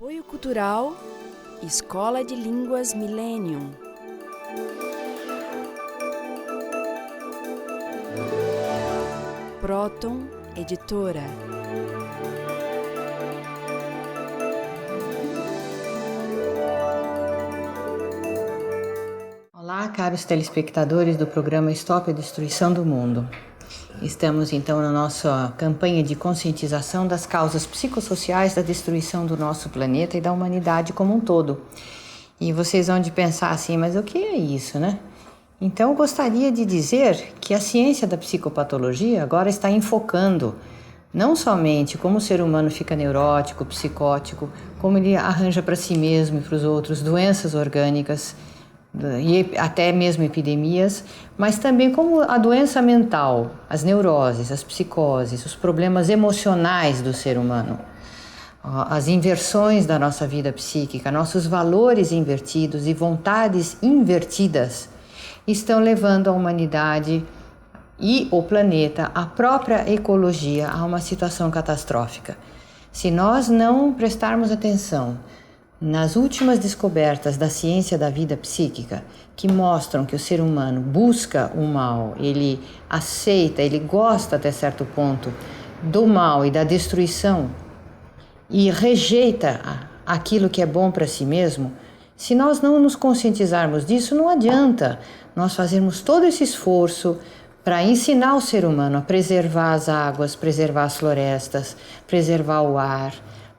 Apoio Cultural Escola de Línguas Millennium. Próton Editora. Olá, caros telespectadores do programa Stop a Destruição do Mundo. Estamos então na nossa campanha de conscientização das causas psicossociais da destruição do nosso planeta e da humanidade como um todo. E vocês vão de pensar assim, mas o que é isso, né? Então eu gostaria de dizer que a ciência da psicopatologia agora está enfocando não somente como o ser humano fica neurótico, psicótico, como ele arranja para si mesmo e para os outros doenças orgânicas, e até mesmo epidemias, mas também como a doença mental, as neuroses, as psicoses, os problemas emocionais do ser humano, as inversões da nossa vida psíquica, nossos valores invertidos e vontades invertidas estão levando a humanidade e o planeta, a própria ecologia, a uma situação catastrófica. Se nós não prestarmos atenção nas últimas descobertas da ciência da vida psíquica, que mostram que o ser humano busca o mal, ele aceita, ele gosta até certo ponto do mal e da destruição e rejeita aquilo que é bom para si mesmo, se nós não nos conscientizarmos disso, não adianta nós fazermos todo esse esforço para ensinar o ser humano a preservar as águas, preservar as florestas, preservar o ar,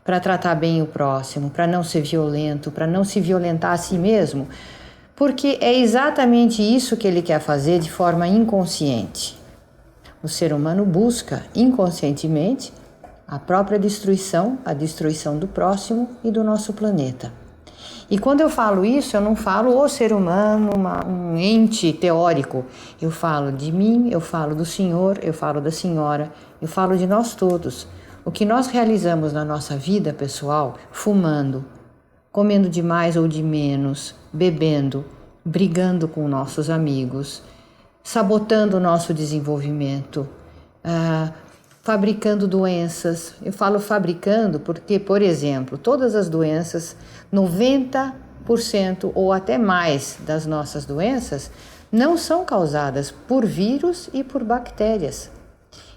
para tratar bem o próximo, para não ser violento, para não se violentar a si mesmo, porque é exatamente isso que ele quer fazer de forma inconsciente. O ser humano busca inconscientemente a própria destruição, a destruição do próximo e do nosso planeta. E quando eu falo isso, eu não falo o ser humano, um ente teórico. Eu falo de mim, eu falo do senhor, eu falo da senhora, eu falo de nós todos. O que nós realizamos na nossa vida pessoal, fumando, comendo de mais ou de menos, bebendo, brigando com nossos amigos, sabotando o nosso desenvolvimento, fabricando doenças. Eu falo fabricando porque, por exemplo, todas as doenças, 90% ou até mais das nossas doenças não são causadas por vírus e por bactérias.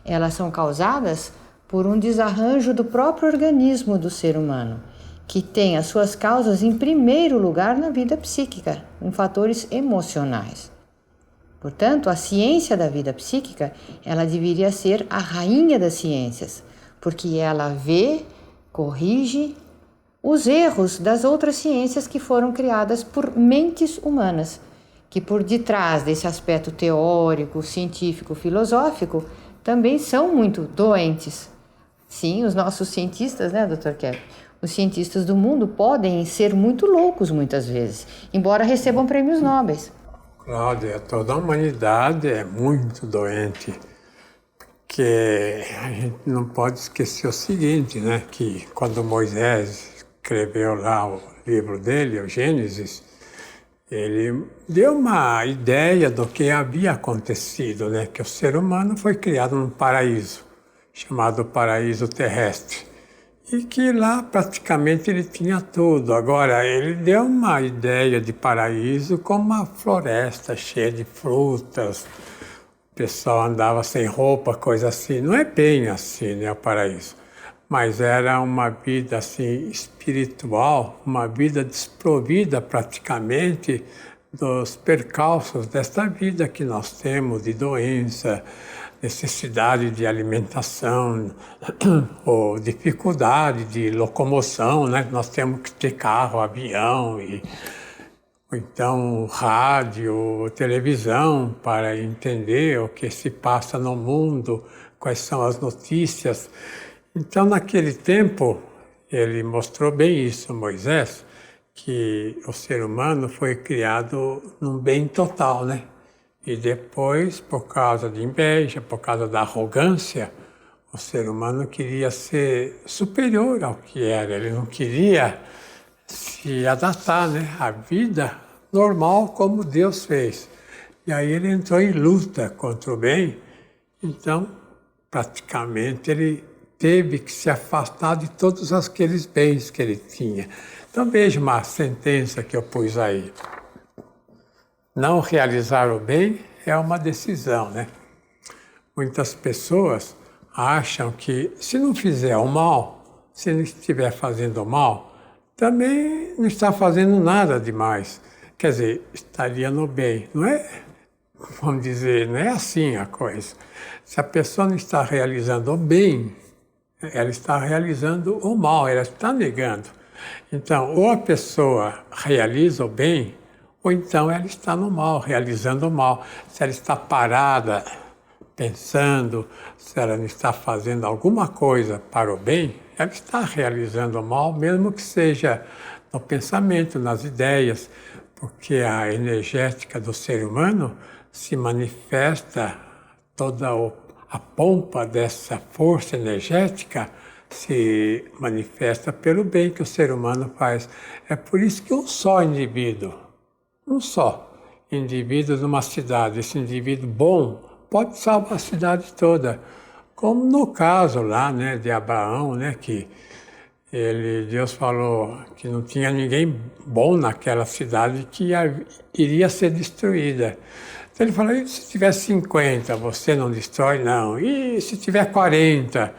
Elas são causadas por um desarranjo do próprio organismo do ser humano, que tem as suas causas em primeiro lugar na vida psíquica, em fatores emocionais. Portanto, a ciência da vida psíquica, ela deveria ser a rainha das ciências, porque ela vê, corrige os erros das outras ciências que foram criadas por mentes humanas, que por detrás desse aspecto teórico, científico, filosófico, também são muito doentes. Sim, os nossos cientistas, né, Dr. Kevin? Os cientistas do mundo podem ser muito loucos muitas vezes, embora recebam prêmios Nobel. Cláudia, toda a humanidade é muito doente, porque a gente não pode esquecer o seguinte, né, que quando Moisés escreveu lá o livro dele, o Gênesis, ele deu uma ideia do que havia acontecido, né, que o ser humano foi criado num paraíso, chamado paraíso terrestre, e que lá praticamente ele tinha tudo. Agora, ele deu uma ideia de paraíso como uma floresta cheia de frutas, o pessoal andava sem roupa, coisa assim. Não é bem assim, né, o paraíso, mas era uma vida assim espiritual, uma vida desprovida praticamente dos percalços desta vida que nós temos, de doença, necessidade de alimentação, ou dificuldade de locomoção, né? Nós temos que ter carro, avião, ou então rádio, televisão, para entender o que se passa no mundo, quais são as notícias. Então, naquele tempo, ele mostrou bem isso, Moisés, que o ser humano foi criado num bem total, né? E depois, por causa de inveja, por causa da arrogância, o ser humano queria ser superior ao que era. Ele não queria se adaptar, né, à vida normal como Deus fez. E aí ele entrou em luta contra o bem. Então, praticamente, ele teve que se afastar de todos aqueles bens que ele tinha. Então veja uma sentença que eu pus aí. Não realizar o bem é uma decisão, né? Muitas pessoas acham que se não fizer o mal, se não estiver fazendo o mal, também não está fazendo nada demais. Quer dizer, estaria no bem. Não é, vamos dizer, não é assim a coisa. Se a pessoa não está realizando o bem, ela está realizando o mal, ela está negando. Então, ou a pessoa realiza o bem, ou então ela está no mal, realizando o mal. Se ela está parada, pensando, se ela não está fazendo alguma coisa para o bem, ela está realizando o mal, mesmo que seja no pensamento, nas ideias, porque a energética do ser humano se manifesta, toda a pompa dessa força energética se manifesta pelo bem que o ser humano faz. É por isso que um só indivíduo numa cidade, esse indivíduo bom, pode salvar a cidade toda. Como no caso lá, né, de Abraão, né, que Deus falou que não tinha ninguém bom naquela cidade que iria ser destruída. Então ele falou, e se tiver 50, você não destrói? Não. E se tiver 40?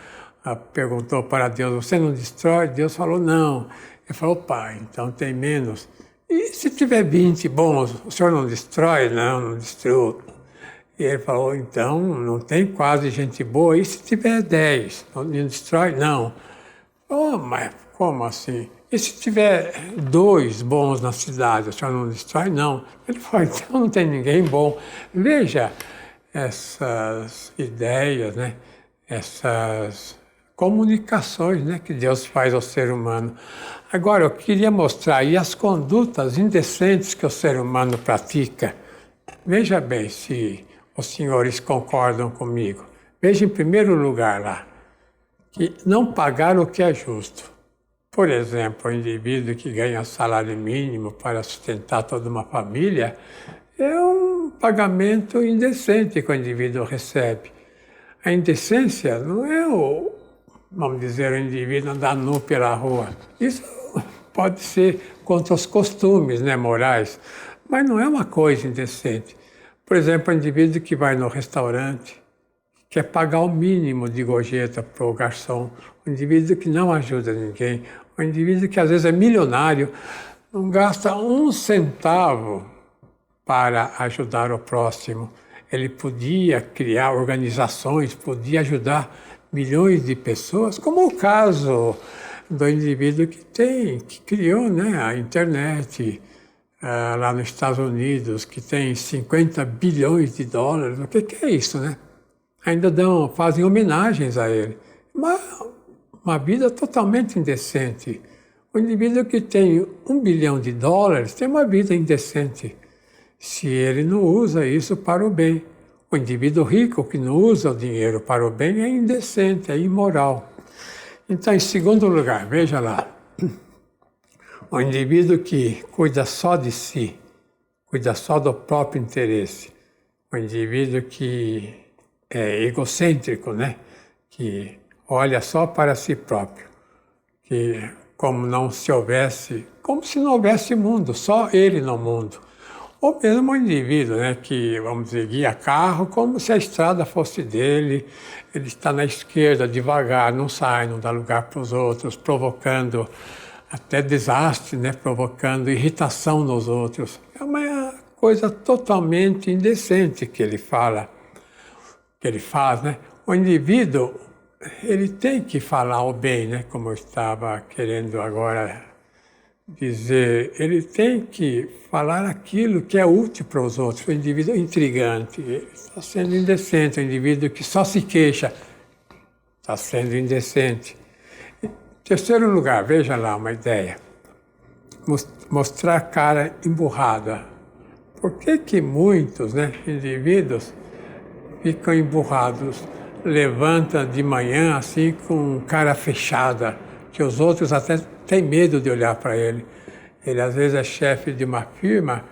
Perguntou para Deus, você não destrói? Deus falou, não. Ele falou, pai, então tem menos. E se tiver 20 bons, o senhor não destrói? Não, não destruo. E ele falou, então, não tem quase gente boa. E se tiver 10, não destrói? Não. Oh, mas como assim? E se tiver 2 bons na cidade, o senhor não destrói? Não. Ele falou, então não tem ninguém bom. Veja essas ideias, né? Essas comunicações, né, que Deus faz ao ser humano. Agora, eu queria mostrar aí as condutas indecentes que o ser humano pratica. Veja bem se os senhores concordam comigo. Veja em primeiro lugar lá, que não pagar o que é justo. Por exemplo, o indivíduo que ganha salário mínimo para sustentar toda uma família, é um pagamento indecente que o indivíduo recebe. A indecência não é vamos dizer, o indivíduo andar nu pela rua. Isso pode ser contra os costumes, né, morais, mas não é uma coisa indecente. Por exemplo, o indivíduo que vai no restaurante, quer pagar o mínimo de gorjeta para o garçom, o indivíduo que não ajuda ninguém, o indivíduo que às vezes é milionário, não gasta 1 centavo para ajudar o próximo. Ele podia criar organizações, podia ajudar milhões de pessoas, como o caso do indivíduo que criou, né, a internet lá nos Estados Unidos, que tem 50 bilhões de dólares. O que é isso, né? Ainda fazem homenagens a ele. Uma vida totalmente indecente. O indivíduo que tem 1 bilhão de dólares tem uma vida indecente, se ele não usa isso para o bem. O indivíduo rico que não usa o dinheiro para o bem é indecente, é imoral. Então, em segundo lugar, veja lá, o indivíduo que cuida só de si, cuida só do próprio interesse, o indivíduo que é egocêntrico, né? Que olha só para si próprio, que como se não houvesse mundo, só ele no mundo. Ou mesmo o indivíduo, né, que, vamos dizer, guia carro como se a estrada fosse dele, ele está na esquerda devagar, não sai, não dá lugar para os outros, provocando até desastre, né, provocando irritação nos outros. É uma coisa totalmente indecente que ele faz, né? O indivíduo, ele tem que falar o bem, né, como eu estava querendo agora dizer, ele tem que falar aquilo que é útil para os outros. O indivíduo intrigante, ele está sendo indecente. O indivíduo que só se queixa está sendo indecente. Em terceiro lugar, veja lá uma ideia. Mostrar cara emburrada. Por que muitos, né, indivíduos ficam emburrados? Levantam de manhã assim com cara fechada, que os outros até têm medo de olhar para ele. Ele às vezes é chefe de uma firma,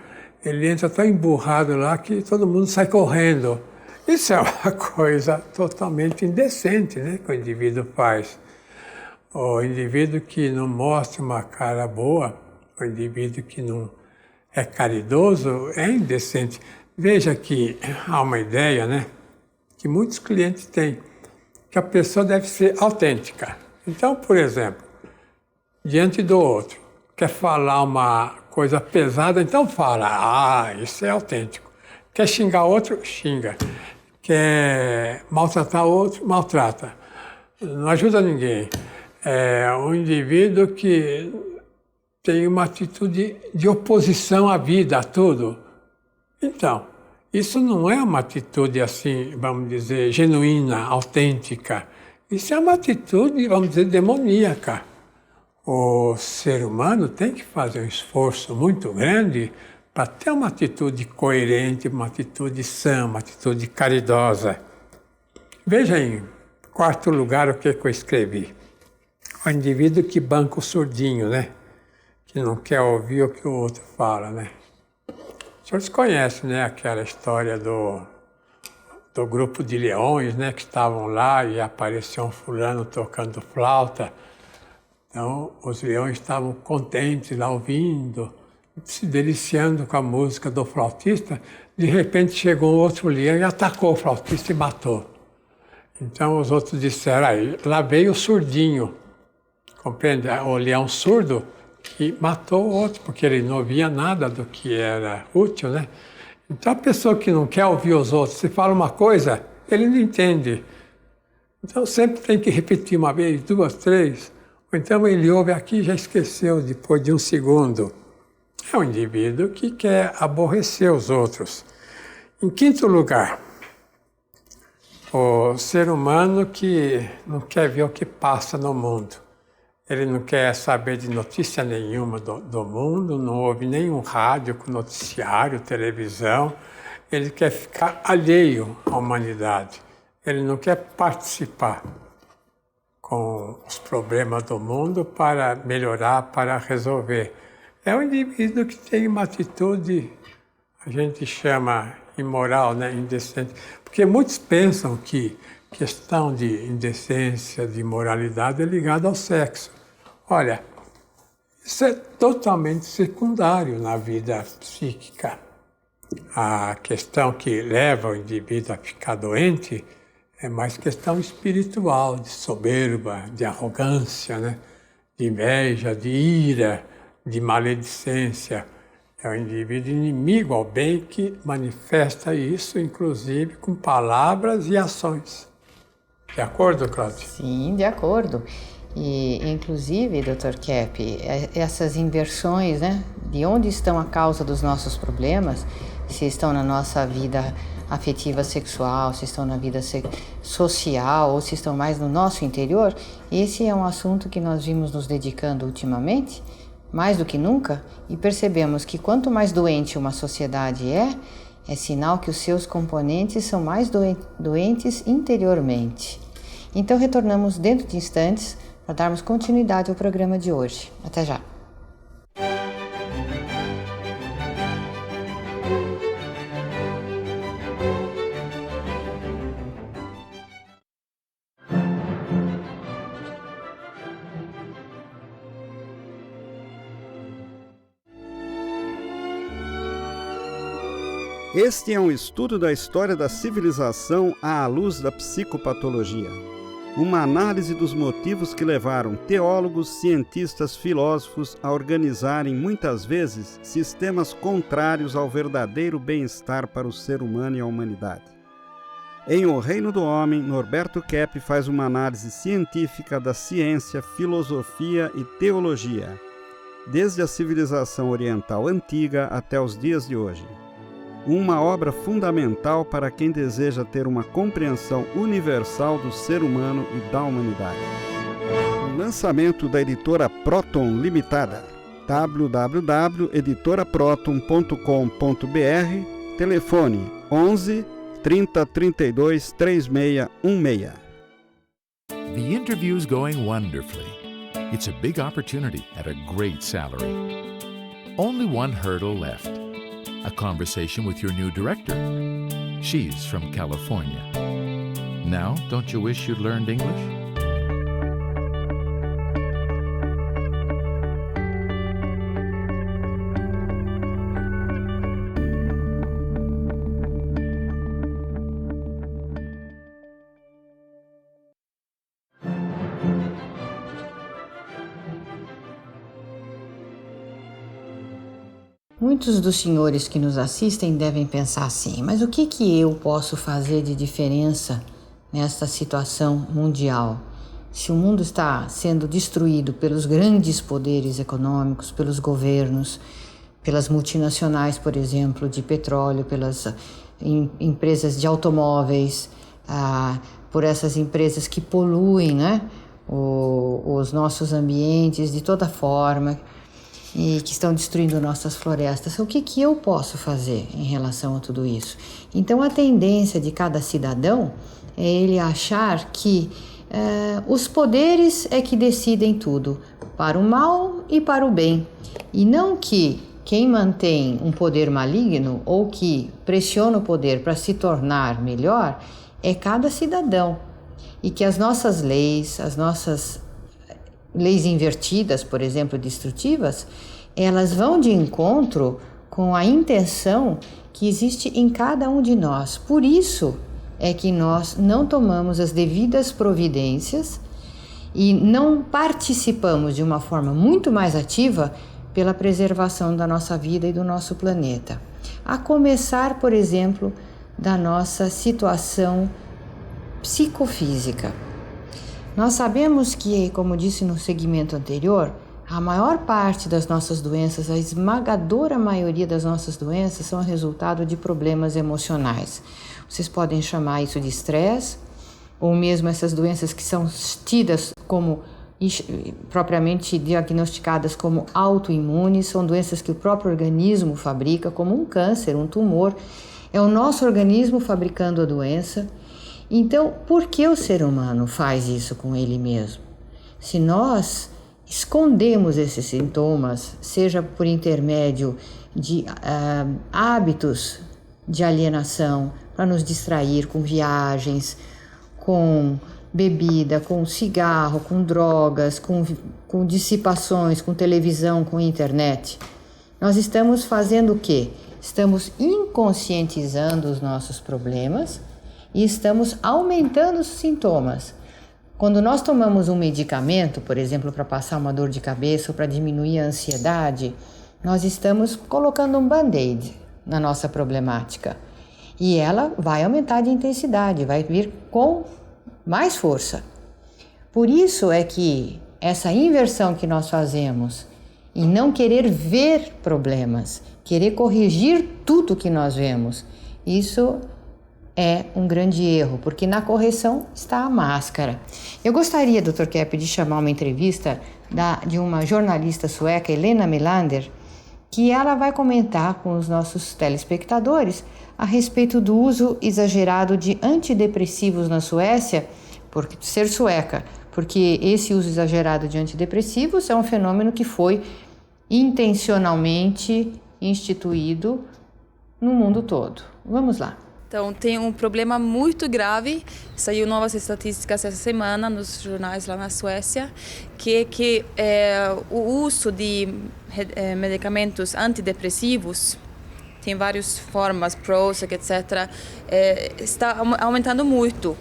ele entra tão emburrado lá que todo mundo sai correndo. Isso é uma coisa totalmente indecente, né, que o indivíduo faz. O indivíduo que não mostra uma cara boa, o indivíduo que não é caridoso, é indecente. Veja que há uma ideia, né, que muitos clientes têm, que a pessoa deve ser autêntica. Então, por exemplo, diante do outro, quer falar uma coisa pesada, então fala, isso é autêntico. Quer xingar outro, xinga. Quer maltratar outro, maltrata. Não ajuda ninguém. É um indivíduo que tem uma atitude de oposição à vida, a tudo. Então, isso não é uma atitude assim, vamos dizer, genuína, autêntica. Isso é uma atitude, vamos dizer, demoníaca. O ser humano tem que fazer um esforço muito grande para ter uma atitude coerente, uma atitude sã, uma atitude caridosa. Veja em quarto lugar o que eu escrevi. O indivíduo que banca o surdinho, né? Que não quer ouvir o que o outro fala, né? Os senhores conhecem, né, aquela história do grupo de leões, né, que estavam lá e apareceu um fulano tocando flauta. Então, os leões estavam contentes lá ouvindo, se deliciando com a música do flautista. De repente chegou outro leão e atacou o flautista e matou. Então os outros disseram, aí, lá veio o surdinho, compreende? O leão surdo que matou o outro, porque ele não ouvia nada do que era útil, né? Então a pessoa que não quer ouvir os outros, se fala uma coisa, ele não entende. Então sempre tem que repetir uma vez, duas, três, ou então ele ouve aqui e já esqueceu depois de um segundo. É um indivíduo que quer aborrecer os outros. Em quinto lugar, o ser humano que não quer ver o que passa no mundo. Ele não quer saber de notícia nenhuma do mundo, não ouve nenhum rádio com noticiário, televisão. Ele quer ficar alheio à humanidade. Ele não quer participar com os problemas do mundo para melhorar, para resolver. É um indivíduo que tem uma atitude, a gente chama imoral, né, indecente. Porque muitos pensam que questão de indecência, de imoralidade é ligada ao sexo. Olha, isso é totalmente secundário na vida psíquica. A questão que leva o indivíduo a ficar doente é mais questão espiritual, de soberba, de arrogância, né? De inveja, de ira, de maledicência. É o indivíduo inimigo ao bem que manifesta isso, inclusive, com palavras e ações. De acordo, Cláudia? Sim, de acordo. E, inclusive, Dr. Kepp, essas inversões, né? De onde estão a causa dos nossos problemas, se estão na nossa vida afetiva sexual, se estão na vida social ou se estão mais no nosso interior, esse é um assunto que nós vimos nos dedicando ultimamente, mais do que nunca, e percebemos que quanto mais doente uma sociedade é sinal que os seus componentes são mais doentes interiormente. Então retornamos dentro de instantes para darmos continuidade ao programa de hoje. Até já! Este é um estudo da história da civilização à luz da psicopatologia. Uma análise dos motivos que levaram teólogos, cientistas, filósofos a organizarem, muitas vezes, sistemas contrários ao verdadeiro bem-estar para o ser humano e a humanidade. Em O Reino do Homem, Norberto Kepp faz uma análise científica da ciência, filosofia e teologia, desde a civilização oriental antiga até os dias de hoje. Uma obra fundamental para quem deseja ter uma compreensão universal do ser humano e da humanidade. Um lançamento da editora Proton Limitada. www.editoraproton.com.br. Telefone 11 30 32 3616. The interview's going wonderfully. It's a big opportunity at a great salary. Only one hurdle left. A conversation with your new director. She's from California. Now, don't you wish you'd learned English? Muitos dos senhores que nos assistem devem pensar assim, mas o que eu posso fazer de diferença nesta situação mundial? Se o mundo está sendo destruído pelos grandes poderes econômicos, pelos governos, pelas multinacionais, por exemplo, de petróleo, pelas empresas de automóveis, por essas empresas que poluem, né, os nossos ambientes de toda forma, e que estão destruindo nossas florestas. O que eu posso fazer em relação a tudo isso? Então, a tendência de cada cidadão é ele achar que os poderes é que decidem tudo, para o mal e para o bem, e não que quem mantém um poder maligno ou que pressiona o poder para se tornar melhor é cada cidadão, e que as nossas leis invertidas, por exemplo, destrutivas, elas vão de encontro com a intenção que existe em cada um de nós. Por isso é que nós não tomamos as devidas providências e não participamos de uma forma muito mais ativa pela preservação da nossa vida e do nosso planeta. A começar, por exemplo, da nossa situação psicofísica. Nós sabemos que, como disse no segmento anterior, a maior parte das nossas doenças, a esmagadora maioria das nossas doenças são resultado de problemas emocionais. Vocês podem chamar isso de estresse, ou mesmo essas doenças que são tidas como propriamente diagnosticadas como autoimunes, são doenças que o próprio organismo fabrica, como um câncer, um tumor. É o nosso organismo fabricando a doença. Então, por que o ser humano faz isso com ele mesmo? Se nós escondemos esses sintomas, seja por intermédio de hábitos de alienação, para nos distrair com viagens, com bebida, com cigarro, com drogas, com dissipações, com televisão, com internet, nós estamos fazendo o quê? Estamos inconscientizando os nossos problemas e estamos aumentando os sintomas. Quando nós tomamos um medicamento, por exemplo, para passar uma dor de cabeça ou para diminuir a ansiedade, nós estamos colocando um band-aid na nossa problemática. E ela vai aumentar de intensidade, vai vir com mais força. Por isso é que essa inversão que nós fazemos em não querer ver problemas, querer corrigir tudo que nós vemos, isso é um grande erro, porque na correção está a máscara. Eu gostaria, Dr. Kepp, de chamar uma entrevista de uma jornalista sueca, Helena Melander, que ela vai comentar com os nossos telespectadores a respeito do uso exagerado de antidepressivos na Suécia, por ser sueca, porque esse uso exagerado de antidepressivos é um fenômeno que foi intencionalmente instituído no mundo todo. Vamos lá. Então, tem um problema muito grave, saiu novas estatísticas essa semana nos jornais lá na Suécia, que o uso de medicamentos antidepressivos, tem várias formas, Prozac, etc., está aumentando muito.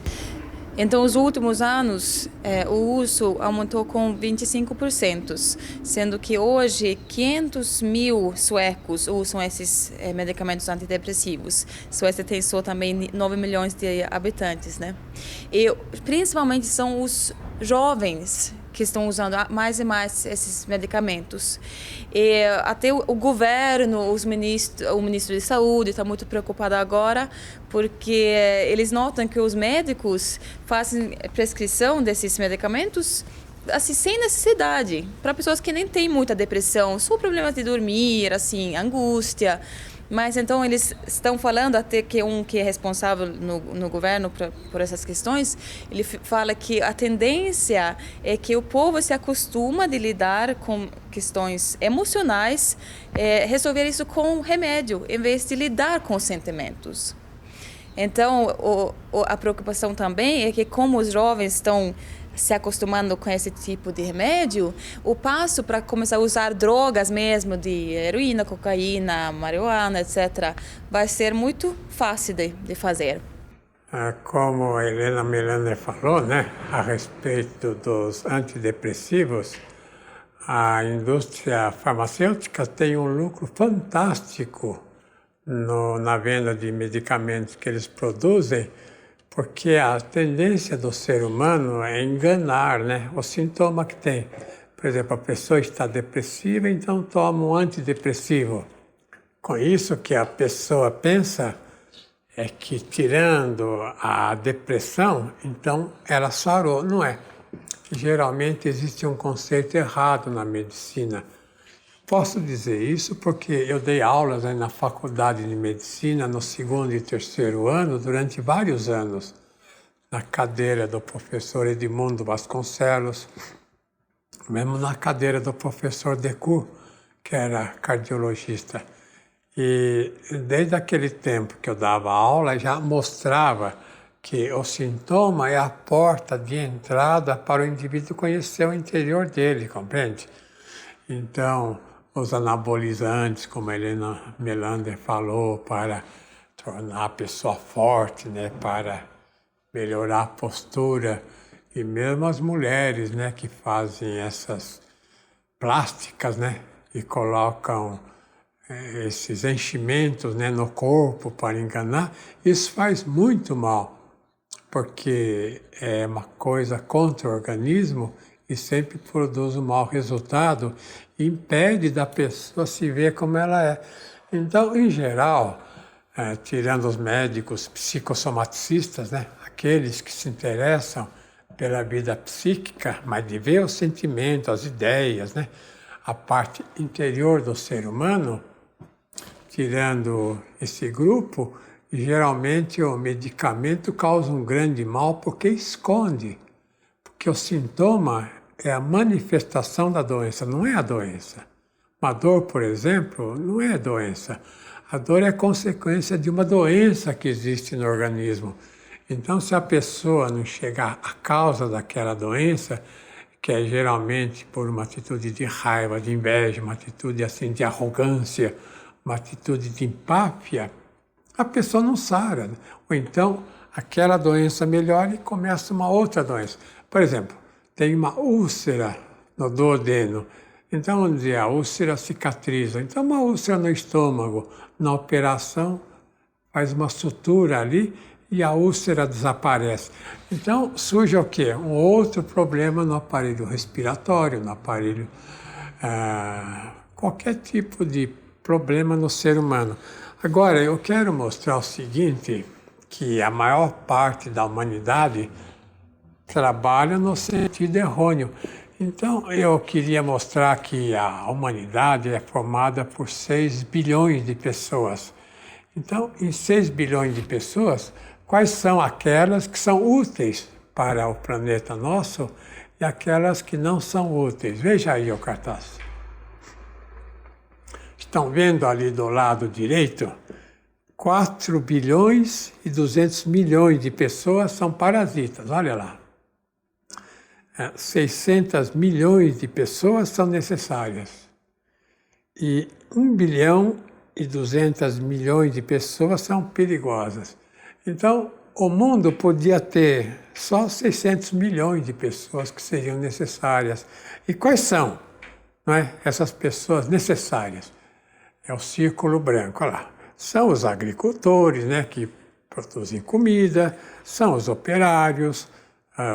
Então, nos últimos anos, o uso aumentou com 25%, sendo que hoje 500 mil suecos usam esses medicamentos antidepressivos. A Suécia tem só também 9 milhões de habitantes, né? E principalmente são os jovens que estão usando mais e mais esses medicamentos. E até o governo, o ministro de Saúde está muito preocupado agora, porque eles notam que os médicos fazem prescrição desses medicamentos assim, sem necessidade, para pessoas que nem têm muita depressão, só problemas de dormir, assim, angústia. Mas então eles estão falando até que que é responsável no governo por essas questões, ele fala que a tendência é que o povo se acostuma de lidar com questões emocionais, resolver isso com remédio, em vez de lidar com sentimentos. Então, a preocupação também é que como os jovens estão se acostumando com esse tipo de remédio, o passo para começar a usar drogas mesmo, de heroína, cocaína, marihuana, etc., vai ser muito fácil de fazer. Como a Helena Melander falou, né, a respeito dos antidepressivos, a indústria farmacêutica tem um lucro fantástico na venda de medicamentos que eles produzem, porque a tendência do ser humano é enganar, né, o sintoma que tem. Por exemplo, a pessoa está depressiva, então toma um antidepressivo. Com isso que a pessoa pensa é que, tirando a depressão, então ela sarou. Não é. Geralmente existe um conceito errado na medicina. Posso dizer isso porque eu dei aulas na faculdade de medicina no 2º e 3º ano durante vários anos, na cadeira do professor Edmundo Vasconcelos, mesmo na cadeira do professor Decour, que era cardiologista. E desde aquele tempo que eu dava aula, já mostrava que o sintoma é a porta de entrada para o indivíduo conhecer o interior dele, compreende? Então, os anabolizantes, como a Helena Melander falou, para tornar a pessoa forte, né, para melhorar a postura, e mesmo as mulheres, né, que fazem essas plásticas, né, e colocam esses enchimentos, né, no corpo para enganar, isso faz muito mal, porque é uma coisa contra o organismo e sempre produz um mau resultado e impede da pessoa se ver como ela é. Então, em geral, tirando os médicos psicossomaticistas, né, aqueles que se interessam pela vida psíquica, mas de ver o sentimento, as ideias, né, a parte interior do ser humano, tirando esse grupo, geralmente o medicamento causa um grande mal porque esconde. Porque o sintoma é a manifestação da doença, não é a doença. Uma dor, por exemplo, não é doença. A dor é consequência de uma doença que existe no organismo. Então, se a pessoa não chegar à causa daquela doença, que é geralmente por uma atitude de raiva, de inveja, uma atitude assim de arrogância, uma atitude de empáfia, a pessoa não sara. Ou então, aquela doença melhora e começa uma outra doença. Por exemplo, tem uma úlcera no duodeno. Então, onde a úlcera cicatriza. Então, uma úlcera no estômago, na operação, faz uma sutura ali e a úlcera desaparece. Então, surge o quê? Um outro problema no aparelho respiratório, no aparelho... qualquer tipo de problema no ser humano. Agora, eu quero mostrar o seguinte, que a maior parte da humanidade trabalha no sentido errôneo. Então, eu queria mostrar que a humanidade é formada por 6 bilhões de pessoas. Então, em 6 bilhões de pessoas, quais são aquelas que são úteis para o planeta nosso e aquelas que não são úteis? Veja aí o cartaz. Estão vendo ali do lado direito? 4 bilhões e 200 milhões de pessoas são parasitas, olha lá. 600 milhões de pessoas são necessárias. E 1 bilhão e 200 milhões de pessoas são perigosas. Então, o mundo podia ter só 600 milhões de pessoas que seriam necessárias. E quais são, não é, essas pessoas necessárias? É o círculo branco, olha lá. São os agricultores, né, que produzem comida, são os operários,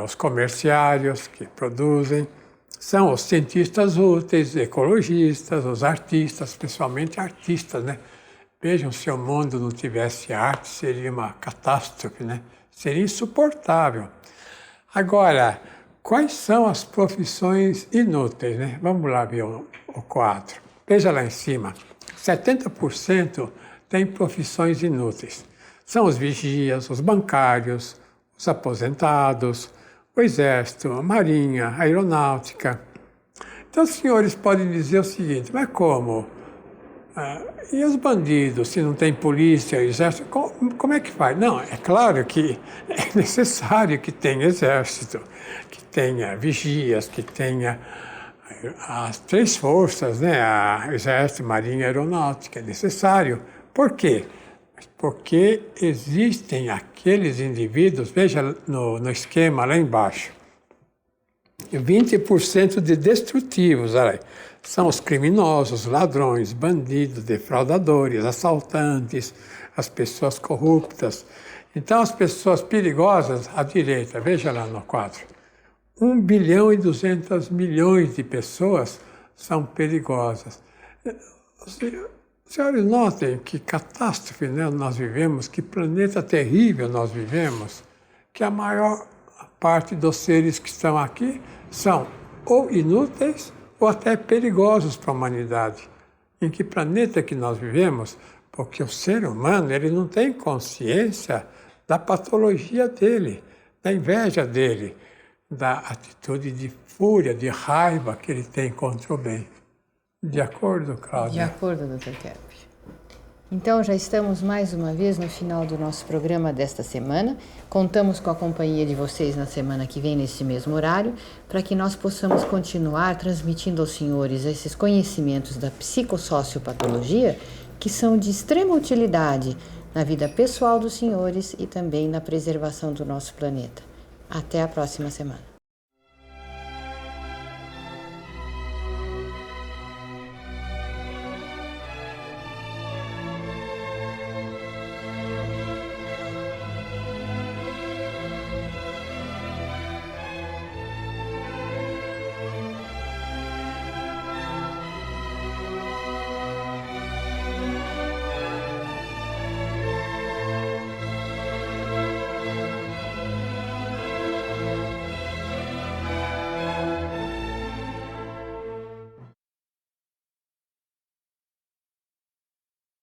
os comerciários que produzem, são os cientistas úteis, ecologistas, os artistas, especialmente artistas, né? Vejam, se o mundo não tivesse arte, seria uma catástrofe, né? Seria insuportável. Agora, quais são as profissões inúteis, né? Vamos lá ver o quadro. Veja lá em cima, 70% tem profissões inúteis. São os vigias, os bancários, os aposentados, o exército, a marinha, a aeronáutica. Então, os senhores podem dizer o seguinte, mas como? E os bandidos, se não tem polícia, exército, como é que faz? Não, é claro que é necessário que tenha exército, que tenha vigias, que tenha as 3 forças, né? Exército, Marinha e Aeronáutica, é necessário. Por quê? Porque existem aqueles indivíduos, veja no esquema lá embaixo, 20% de destrutivos, olha aí, são os criminosos, ladrões, bandidos, defraudadores, assaltantes, as pessoas corruptas. Então, as pessoas perigosas, à direita, veja lá no quadro, 1 bilhão e 200 milhões de pessoas são perigosas. Senhores, notem que catástrofe, né, nós vivemos, que planeta terrível nós vivemos, que a maior parte dos seres que estão aqui são ou inúteis ou até perigosos para a humanidade. Em que planeta que nós vivemos? Porque o ser humano ele não tem consciência da patologia dele, da inveja dele, da atitude de fúria, de raiva que ele tem contra o bem. De acordo, Cláudia? De acordo, Dr. Kerp. Então, já estamos mais uma vez no final do nosso programa desta semana. Contamos com a companhia de vocês na semana que vem, nesse mesmo horário, para que nós possamos continuar transmitindo aos senhores esses conhecimentos da psicossociopatologia, que são de extrema utilidade na vida pessoal dos senhores e também na preservação do nosso planeta. Até a próxima semana.